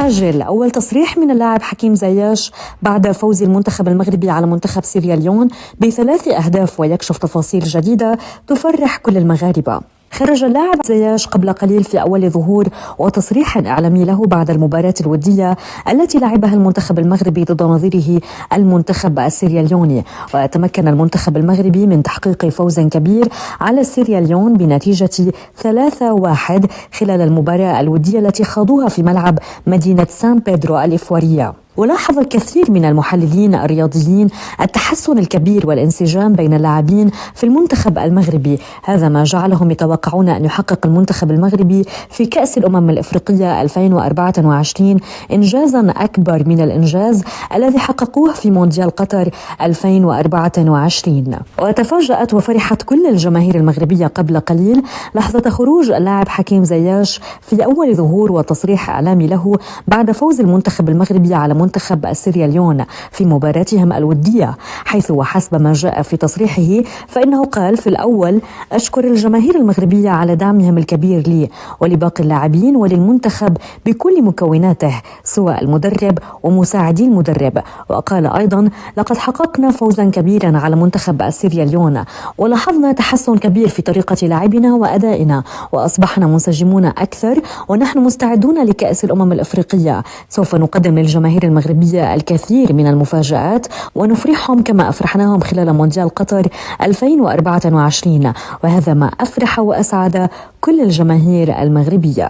عاجل، أول تصريح من اللاعب حكيم زياش بعد فوز المنتخب المغربي على منتخب سيراليون ب3 أهداف، ويكشف تفاصيل جديدة تفرح كل المغاربة. خرج اللاعب زياش قبل قليل في أول ظهور وتصريح إعلامي له بعد المباراة الودية التي لعبها المنتخب المغربي ضد نظيره المنتخب السيراليوني، وتمكن المنتخب المغربي من تحقيق فوز كبير على السيراليون بنتيجة 3-1 خلال المباراة الودية التي خاضوها في ملعب مدينة سان بيدرو الإيفوارية. ولاحظ الكثير من المحللين الرياضيين التحسن الكبير والانسجام بين اللاعبين في المنتخب المغربي، هذا ما جعلهم يتوقعون أن يحقق المنتخب المغربي في كأس الأمم الإفريقية 2024 إنجازا أكبر من الإنجاز الذي حققوه في مونديال قطر 2024. وتفاجأت وفرحت كل الجماهير المغربية قبل قليل لحظة خروج اللاعب حكيم زياش في أول ظهور وتصريح إعلامي له بعد فوز المنتخب المغربي على منتخب السيراليون في مباراتهم الودية، حيث وحسب ما جاء في تصريحه فإنه قال: في الأول أشكر الجماهير المغربية على دعمهم الكبير لي ولباقي اللاعبين وللمنتخب بكل مكوناته سواء المدرب ومساعدي المدرب. وقال أيضا: لقد حققنا فوزا كبيرا على منتخب السيراليون ولاحظنا تحسن كبير في طريقة لعبنا وأدائنا وأصبحنا منسجمون أكثر ونحن مستعدون لكأس الأمم الإفريقية. سوف نقدم للجماهير المغربية الكثير من المفاجآت ونفرحهم كما أفرحناهم خلال مونديال قطر 2024، وهذا ما أفرح وأسعد كل الجماهير المغربية.